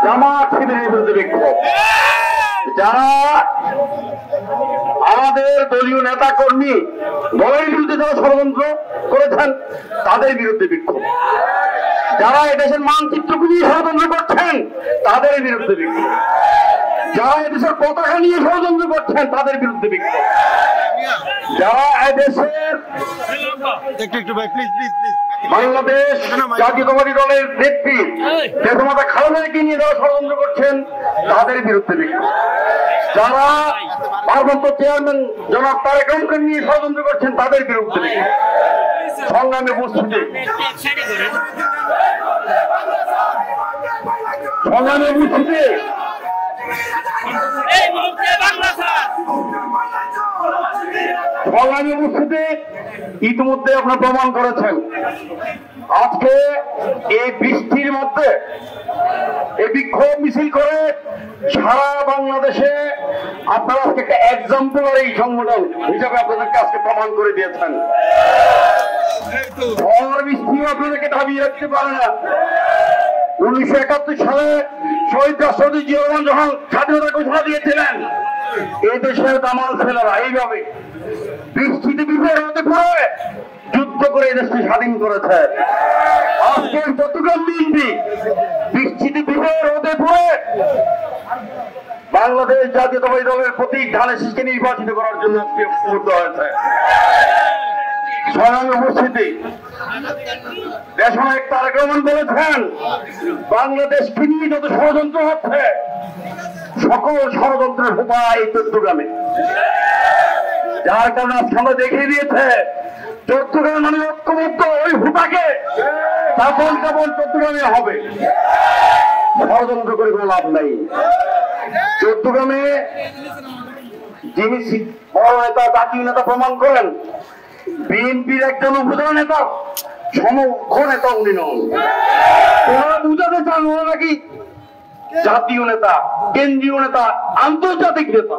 জামাত শিবিরের বিরুদ্ধে বিক্ষোভ, যারা আমাদের দলীয় নেতা কর্মী দলের বিরুদ্ধে যারা ষড়যন্ত্র করেছেন তাদের বিরুদ্ধে বিক্ষোভ, যারা এদেশের মানচিত্রকে নিয়ে ষড়যন্ত্র করছেন তাদের বিরুদ্ধে বিক্ষোভ, যারা এদেশের পতাকা নিয়ে ষড়যন্ত্র করছেন তাদের বিরুদ্ধে বিক্ষোভ, যারা এদেশের বাংলাদেশ জাতীয়তাবাদী দলের নেত্রী দেশমাতা খালেদাকে নিয়ে যারা ষড়যন্ত্র করছেন তাদের বিরুদ্ধে বিক্ষোভ, যারা ভারপ্রাপ্ত চেয়ারম্যান জনাব তারেক রহমানকে নিয়ে ষড়যন্ত্র করছেন তাদের বিরুদ্ধে বিক্ষোভ। সংগ্রামে উপস্থিতি, সংগ্রামে উপস্থিতি, সংগ্রামী উপস্থিতি ইতিমধ্যে আপনারা প্রমাণ করেছেন। আজকে এই বৃষ্টির মধ্যে এই বিক্ষোভ মিছিল করে সারা বাংলাদেশে আপনারা আজকে একটা এক্সাম্পলারি সংগঠন হিসাবে আপনাদেরকে আজকে প্রমাণ করে দিয়েছেন। ঝড় বৃষ্টিও আপনাদেরকে দাবিয়ে রাখতে পারে না। 1971 সালে শহীদ রাষ্ট্রপতি জিয়া রহমান যখন স্বাধীনতা ঘোষণা দিয়েছিলেন, এই দেশের দামাল ছেলেরা এইভাবে বৃষ্টিতে বিভোর হতে পড়ে যুদ্ধ করে এই দেশকে স্বাধীন করেছে। আজকে চট্টগ্রাম বিএনপি বৃষ্টিতে বিভোর হতে পড়ে বাংলাদেশ জাতীয়তাবাদী দলের প্রতীক ধানের শীষকে নির্বাচিত করার জন্য উদ্বুদ্ধ হয়েছে। স্বয়ং উপস্থিতি, দেশনায়ক তারেক রহমান বলেছেন বাংলাদেশকে নিয়ে যত ষড়যন্ত্র হচ্ছে সকল ষড়যন্ত্রের হোপা এই চট্টগ্রামে, যার কারণে আজকে আমরা দেখিয়ে দিয়েছে চট্টগ্রামের মানে ঐক্যবদ্ধ ওই হোপাকে তাপন কাপন চট্টগ্রামে হবে। ষড়যন্ত্র করে কোনো লাভ নাই। চট্টগ্রামে যিনি বড় নেতা জাতীয় নেতা প্রমাণ করেন, বিএনপির একজন উপজেলা নেতা সমগ্র নেতা উনি নন। ওনারা বুঝাতে চান ওরা নাকি জাতীয় নেতা, কেন্দ্রীয় নেতা, আন্তর্জাতিক নেতা।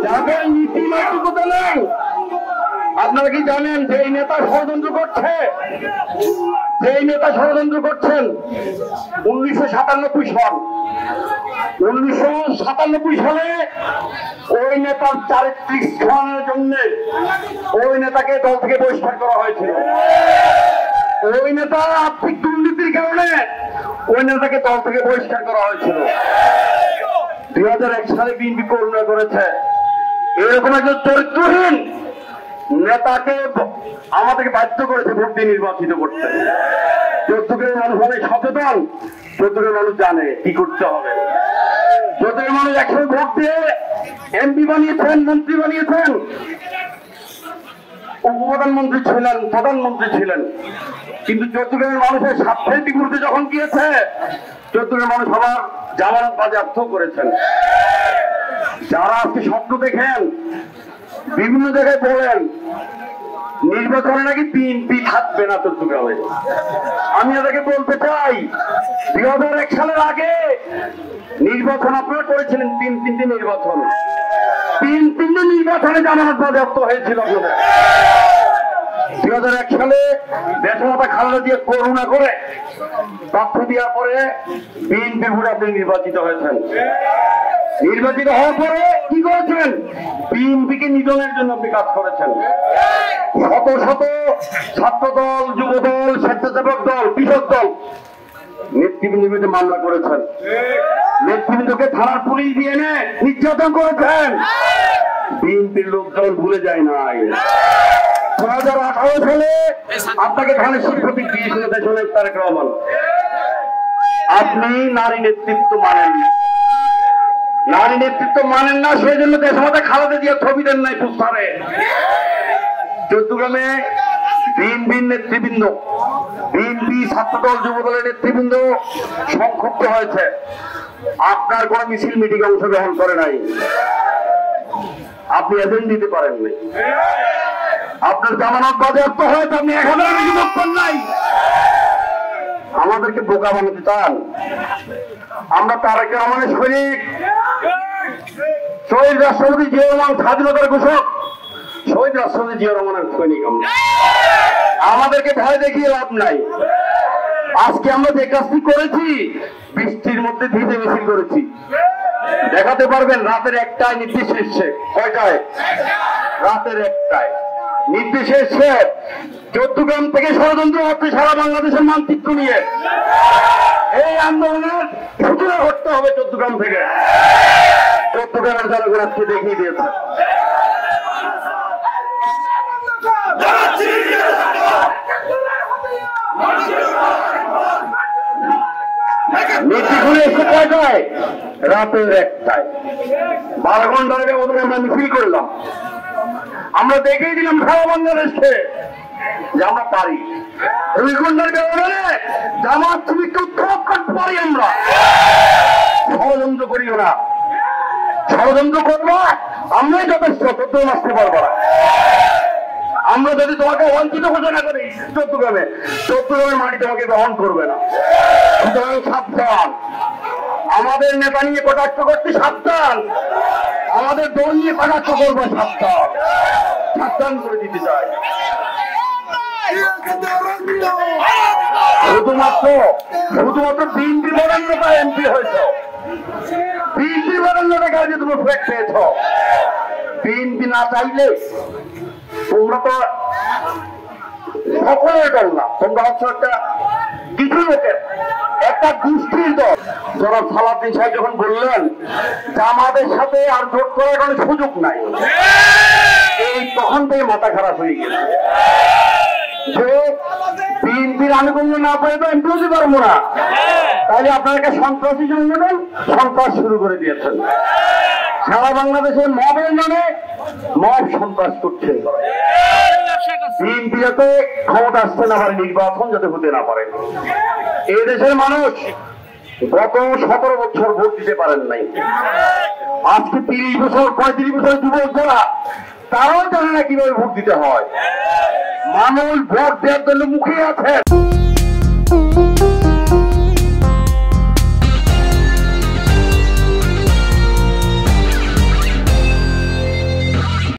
যাদের নীতি নৈতিকতা নেই, আপনারা কি জানেন যে এই নেতা ষড়যন্ত্র করছে, যে এই নেতা ষড়যন্ত্র করছেন 1997 সাল। 1997 সালে ওই নেতার চারিত্রিক স্থানের জন্য ওই নেতাকে দল থেকে বহিষ্কার করা হয়েছিল। ওই নেতা আর্থিক দুর্নীতির কারণে ওই নেতাকে দল থেকে বহিষ্কার করা হয়েছিল। 2001 সালে বিএনপি করুণা করেছে। এরকম একজন চরিত্রহীন নেতাকে আমাদেরকে বাধ্য করেছে ভোট দিয়ে নির্বাচিত করতে। চট্টগ্রামের মানুষ অনেক সচেতন, চট্টগ্রামের মানুষ জানে কি করতে হবে। চট্টগ্রামের মানুষ একসাথে ভোট দিয়ে এমপি বানিয়েছেন, মন্ত্রী বানিয়েছেন, উপপ্রধানমন্ত্রী ছিলেন, প্রধানমন্ত্রী ছিলেন, কিন্তু চট্টগ্রামের মানুষের স্বার্থের বিপরীতে যখন গিয়েছে চট্টগ্রামের মানুষ আবার জামানত বাজেয়াপ্ত করেছেন। যারা আজকে স্বপ্ন দেখেন, বিভিন্ন জায়গায় বলেন নির্বাচনে নাকি বিএনপি থাকবে না চট্টগ্রামে, আমি তাদেরকে বলতে চাই 2001 সালের আগে নির্বাচন আপনারা করেছিলেন, 3টি নির্বাচন, 3টি নির্বাচনে জামানত বাজেয়াপ্ত হয়েছিল আপনাদের। 2001 সালে দেশমাতা খালেদা জিয়া করুণা করে তথ্য দেওয়ার পরে বিএনপি ভোটে আপনি নির্বাচিত হয়েছেন। নির্বাচিত হওয়ার পরে কি করেছেন? বিএনপিকে নিধনের জন্য আপনি কাজ করেছেন। শত শত ছাত্র দল, যুব দল, স্বেচ্ছাসেবক দল, কৃষক দল নেতৃবৃন্দের বিরুদ্ধে মামলা করেছেন। নেতৃবৃন্দকে থানার পুলিশ দিয়ে এনে নির্যাতন করেছেন। বিএনপির লোকজন ভুলে যায় নাই। 2018 সালে আপনাকে ধানের শীষ প্রতীক দিয়েছিল দেশনায়ক তারেক রহমান। আপনি নারী নেতৃত্ব মানেন না, নারী নেতৃত্ব মানেন না, সেই জন্য দেশমাতা খালেদা জিয়া ছবি দেন নাই পোস্টারে। চট্টগ্রামে বিএনপির নেতৃবৃন্দ, বিএনপি, ছাত্রদল, যুবদলের নেতৃবৃন্দ সংক্ষুব্ধ হয়েছে। আপনার কোন মিছিল মিটিং অংশগ্রহণ করে নাই, আপনি এজেন্ট দিতে পারেননি, আপনার জামানত বাজেয়াপ্ত হয়েছে, আপনি 1000 বেশি ভোট পান নাই। আমাদেরকে বোকা বানাতে চান? আমরা তারেক রহমানের সৈনিক, শহীদ রাষ্ট্রপতি জিয়া রহমান স্বাধীনতার ঘোষক, শহীদ রাষ্ট্রপতি জিয়া রহমানের সৈনিক। আমাদের আমাদেরকে ভয় দেখিয়ে লাভ নাই। আজকে আমরা যে কাজটি করেছি, বৃষ্টির মধ্যে ভিজে মিছিল করেছি, দেখাতে পারবেন রাতের 1টায় নির্দেশ এসছে। কয়টায়? রাতের 1টায় নির্দেশ এসছে। চট্টগ্রাম থেকে ষড়যন্ত্র হচ্ছে সারা বাংলাদেশের মানচিত্র নিয়ে। এই আন্দোলনের সূচনা করতে হবে চট্টগ্রাম থেকে। চট্টগ্রামের জনগণ আজকে দেখিয়ে দিয়েছে। নীতি খুলে এসে কয়টায়? রাতের 1টায়। 12 ঘন্টার ব্যবধানে আমরা মিছিল করলাম। আমরা দেখিয়ে দিলাম সারা বাংলাদেশকে যে আমরা পারি। 2 ঘন্টার ব্যবধানে জামাত শিবিরকে উৎখাত করতে পারি আমরা। ষড়যন্ত্র করিও না। ষড়যন্ত্র করবো আমরাই যথেষ্ট, তোর আসতে পারবো না। আমরা যদি তোমাকে বঞ্চিত ঘোষণা করি চট্টগ্রামের মাটি তোমাকে গ্রহণ করবে না। সুতরাং সাবধান। আমাদের নেতা নিয়ে কটাক্ষ করতে সাবধান, আমাদের দল নিয়ে কটাক্ষ করবো সাবধান। সাবধান করে দিতে চাই। শুধুমাত্র বিএনপি বরেণ্যতা এমপি হয়েছ, বিএনপি বরেণ্যতা কাজে তুমি ফ্ল্যাগ পেয়েছ। বিএনপি না চাইলে তোমরা তো সকলের দল না, তোমরা হচ্ছে একটা কিছু লোকের একটা গোষ্ঠীর দল। যারা সালাউদ্দিন সাহেব যখন বললেন যে আমাদের সাথে আর জোট করার কোনো সুযোগ নাই, এই তখন থেকে মাথা খারাপ হয়ে গেছে যে বিএনপির আনুকূল্য না পাই তো এমপি হতে পারবো না। তাহলে আপনারা সন্ত্রাসী সংগঠন সন্ত্রাস শুরু করে দিয়েছেন। সারা বাংলাদেশে মবের নামে মব সন্ত্রাস করছে। বিএনপি যাতে ক্ষমতা আসতে না পারে, নির্বাচন যাতে হতে না পারে। এই দেশের মানুষ গত 17 বছর ভোট দিতে পারেন নাই। আজকে 30 বছর 35 বছর যুবক যারা, তারাও জানে না কিভাবে ভোট দিতে হয়। মানুষ ভোট দেওয়ার জন্য মুখে আছে।